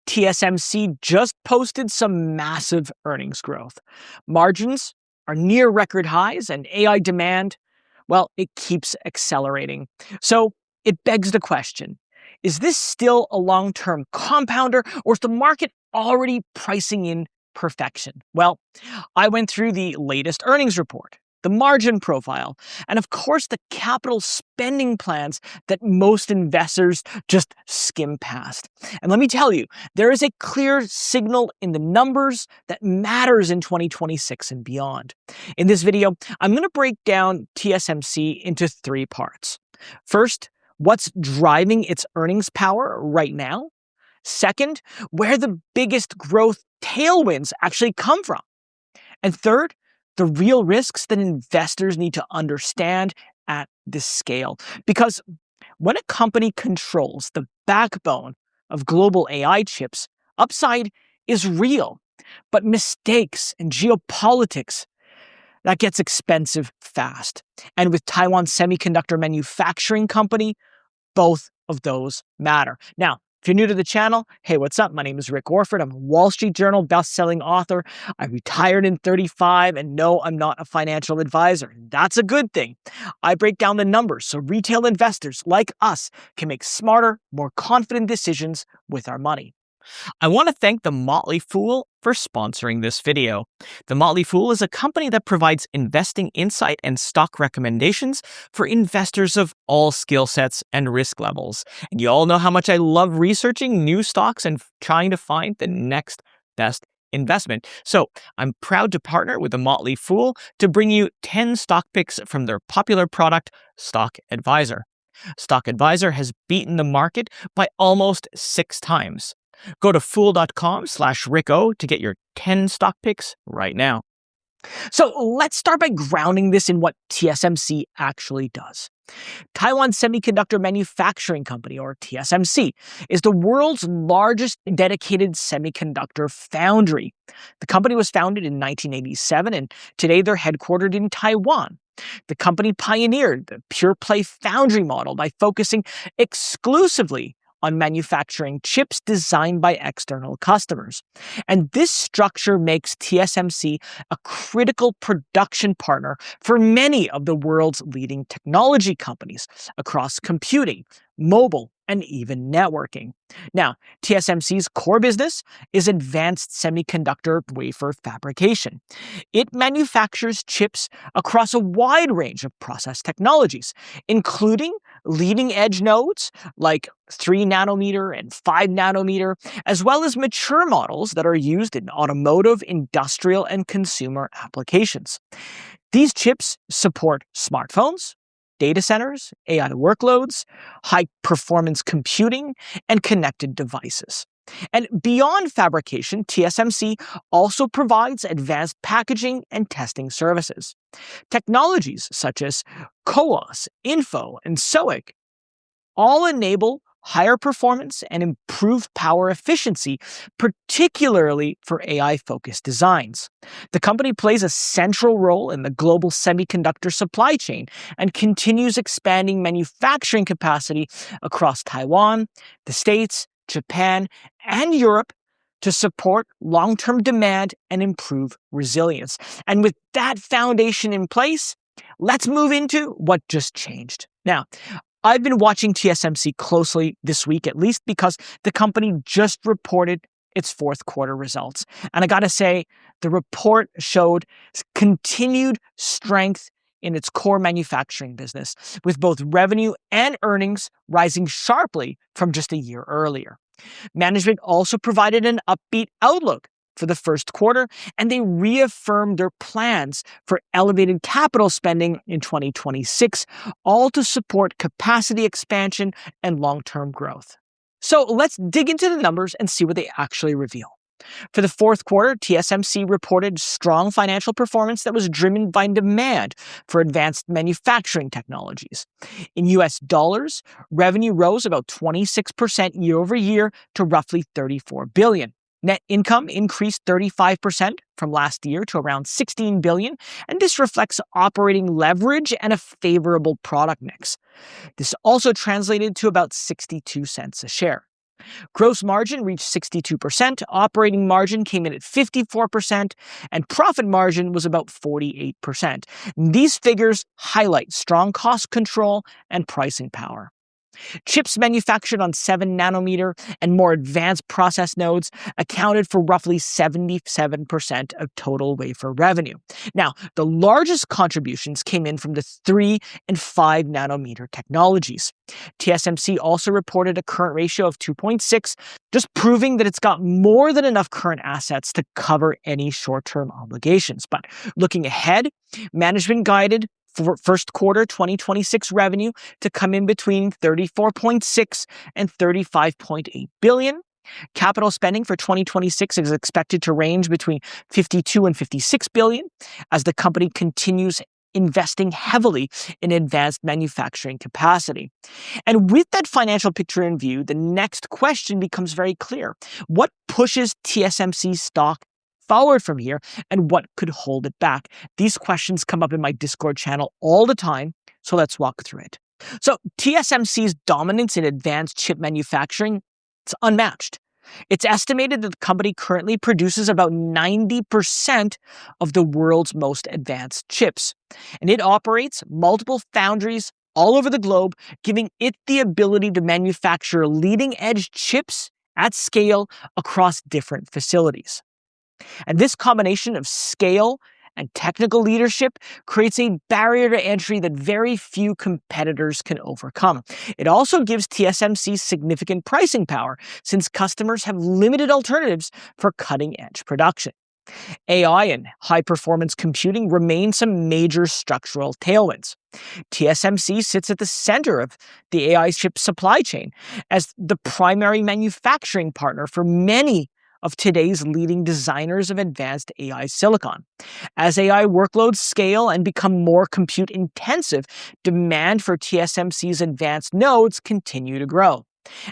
TSMC just posted some massive earnings growth. Margins are near record highs, and AI demand, well, it keeps accelerating. So it begs the question, is this still a long-term compounder, or is the market already pricing in perfection? Well, I went through the latest earnings report, the margin profile, and of course the capital spending plans that most investors just skim past. And let me tell you, there is a clear signal in the numbers that matters in 2026 and beyond. In this video, I'm going to break down TSMC into three parts. First, what's driving its earnings power right now? Second, where the biggest growth tailwinds actually come from. And third, the real risks that investors need to understand at this scale. Because when a company controls the backbone of global AI chips, upside is real. But mistakes and geopolitics, that gets expensive fast. And with Taiwan Semiconductor Manufacturing Company, both of those matter. Now, if you're new to the channel, hey, what's up? My name is Rick Orford. I'm a Wall Street Journal best-selling author. I retired in 35, and no, I'm not a financial advisor. That's a good thing. I break down the numbers so retail investors like us can make smarter, more confident decisions with our money. I want to thank The Motley Fool for sponsoring this video. The Motley Fool is a company that provides investing insight and stock recommendations for investors of all skill sets and risk levels. And you all know how much I love researching new stocks and trying to find the next best investment. So I'm proud to partner with The Motley Fool to bring you 10 stock picks from their popular product, Stock Advisor. Stock Advisor has beaten the market by almost 6 times. Go to fool.com/RickO to get your 10 stock picks right now. So let's start by grounding this in what TSMC actually does. Taiwan Semiconductor Manufacturing Company, or TSMC, is the world's largest dedicated semiconductor foundry. The company was founded in 1987, and today they're headquartered in Taiwan. The company pioneered the pure-play foundry model by focusing exclusively on manufacturing chips designed by external customers. And this structure makes TSMC a critical production partner for many of the world's leading technology companies across computing, mobile, and even networking. Now, TSMC's core business is advanced semiconductor wafer fabrication. It manufactures chips across a wide range of process technologies, including leading-edge nodes like 3 nanometer and 5 nanometer, as well as mature models that are used in automotive, industrial, and consumer applications. These chips support smartphones, data centers, AI workloads, high-performance computing, and connected devices. And beyond fabrication, TSMC also provides advanced packaging and testing services. Technologies such as CoWoS, InFO, and SOIC all enable higher performance and improved power efficiency, particularly for AI-focused designs. The company plays a central role in the global semiconductor supply chain and continues expanding manufacturing capacity across Taiwan, the States, Japan, and Europe to support long-term demand and improve resilience. And with that foundation in place, let's move into what just changed. Now, I've been watching TSMC closely this week, at least because the company just reported its fourth quarter results. And I gotta say, the report showed continued strength in its core manufacturing business, with both revenue and earnings rising sharply from just a year earlier. Management also provided an upbeat outlook for the first quarter, and they reaffirmed their plans for elevated capital spending in 2026, all to support capacity expansion and long-term growth. So let's dig into the numbers and see what they actually reveal. For the fourth quarter, TSMC reported strong financial performance that was driven by demand for advanced manufacturing technologies. In US dollars, revenue rose about 26% year over year to roughly $34 billion. Net income increased 35% from last year to around $16 billion, and this reflects operating leverage and a favorable product mix. This also translated to about 62 cents a share. Gross margin reached 62%, operating margin came in at 54%, and profit margin was about 48%. These figures highlight strong cost control and pricing power. Chips manufactured on 7 nanometer and more advanced process nodes accounted for roughly 77% of total wafer revenue. Now, the largest contributions came in from the 3 and 5 nanometer technologies. TSMC also reported a current ratio of 2.6, just proving that it's got more than enough current assets to cover any short-term obligations. But looking ahead, management guided for first quarter 2026 revenue to come in between 34.6 and 35.8 billion. Capital spending for 2026 is expected to range between 52 and 56 billion as the company continues investing heavily in advanced manufacturing capacity. And with that financial picture in view, the next question becomes very clear. What pushes TSMC stock forward from here, and what could hold it back? These questions come up in my Discord channel all the time, so let's walk through it. So TSMC's dominance in advanced chip manufacturing, it's unmatched. It's estimated that the company currently produces about 90% of the world's most advanced chips, and it operates multiple foundries all over the globe, giving it the ability to manufacture leading-edge chips at scale across different facilities. And this combination of scale and technical leadership creates a barrier to entry that very few competitors can overcome. It also gives TSMC significant pricing power since customers have limited alternatives for cutting-edge production. AI and high-performance computing remain some major structural tailwinds. TSMC sits at the center of the AI chip supply chain as the primary manufacturing partner for many of today's leading designers of advanced AI silicon. As AI workloads scale and become more compute intensive, demand for TSMC's advanced nodes continue to grow.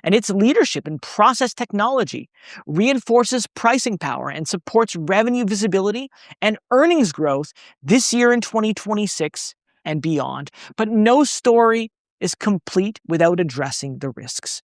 And its leadership in process technology reinforces pricing power and supports revenue visibility and earnings growth this year in 2026 and beyond. But no story is complete without addressing the risks.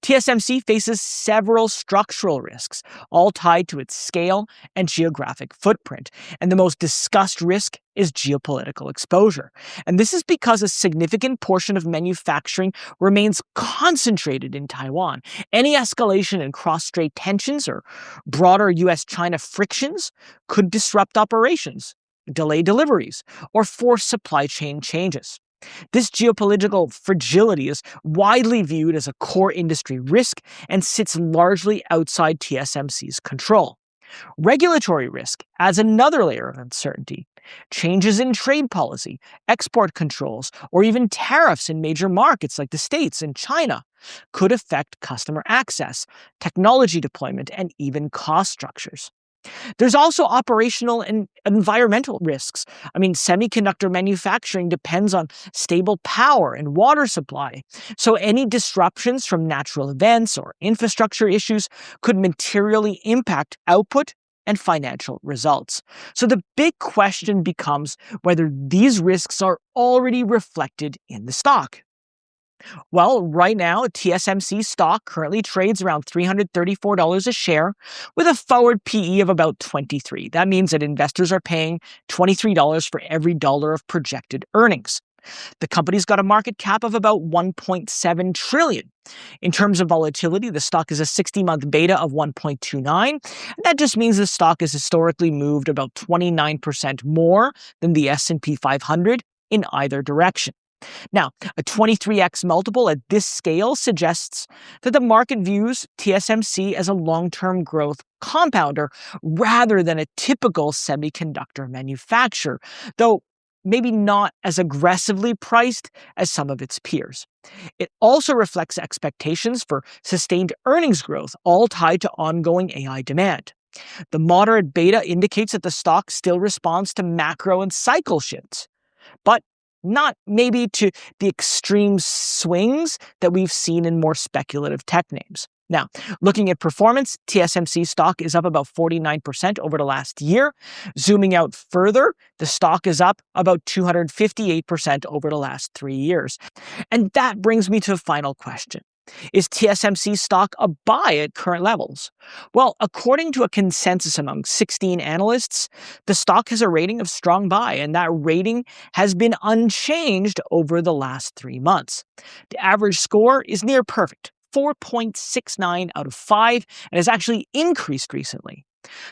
TSMC faces several structural risks, all tied to its scale and geographic footprint. And the most discussed risk is geopolitical exposure. And this is because a significant portion of manufacturing remains concentrated in Taiwan. Any escalation in cross-strait tensions or broader US-China frictions could disrupt operations, delay deliveries, or force supply chain changes. This geopolitical fragility is widely viewed as a core industry risk and sits largely outside TSMC's control. Regulatory risk adds another layer of uncertainty. Changes in trade policy, export controls, or even tariffs in major markets like the States and China could affect customer access, technology deployment, and even cost structures. There's also operational and environmental risks. Semiconductor manufacturing depends on stable power and water supply. So any disruptions from natural events or infrastructure issues could materially impact output and financial results. So the big question becomes whether these risks are already reflected in the stock. Well, right now, TSMC stock currently trades around $334 a share with a forward PE of about 23. That means that investors are paying $23 for every dollar of projected earnings. The company's got a market cap of about 1.7 trillion. In terms of volatility, the stock is a 60-month beta of 1.29. And that just means the stock has historically moved about 29% more than the S&P 500 in either direction. Now, a 23x multiple at this scale suggests that the market views TSMC as a long-term growth compounder rather than a typical semiconductor manufacturer, though maybe not as aggressively priced as some of its peers. It also reflects expectations for sustained earnings growth, all tied to ongoing AI demand. The moderate beta indicates that the stock still responds to macro and cycle shifts, but not maybe to the extreme swings that we've seen in more speculative tech names. Now, looking at performance, TSMC stock is up about 49% over the last year. Zooming out further, the stock is up about 258% over the last 3 years. And that brings me to a final question. Is TSMC stock a buy at current levels? Well, according to a consensus among 16 analysts, the stock has a rating of strong buy, and that rating has been unchanged over the last 3 months. The average score is near perfect, 4.69 out of 5, and has actually increased recently.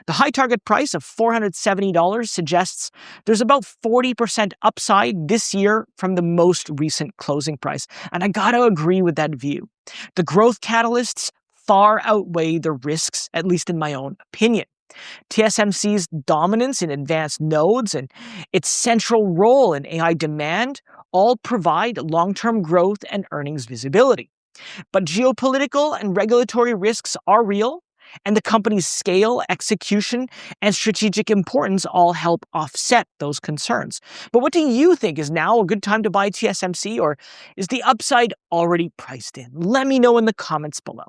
The high target price of $470 suggests there's about 40% upside this year from the most recent closing price, and I gotta agree with that view. The growth catalysts far outweigh the risks, at least in my own opinion. TSMC's dominance in advanced nodes and its central role in AI demand all provide long-term growth and earnings visibility. But geopolitical and regulatory risks are real, and the company's scale, execution, and strategic importance all help offset those concerns. But what do you think? Is now a good time to buy TSMC, or is the upside already priced in? Let me know in the comments below.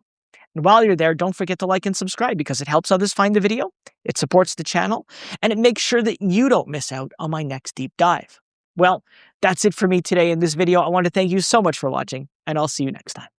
And while you're there, don't forget to like and subscribe because it helps others find the video, it supports the channel, and it makes sure that you don't miss out on my next deep dive. Well, that's it for me today in this video. I want to thank you so much for watching, and I'll see you next time.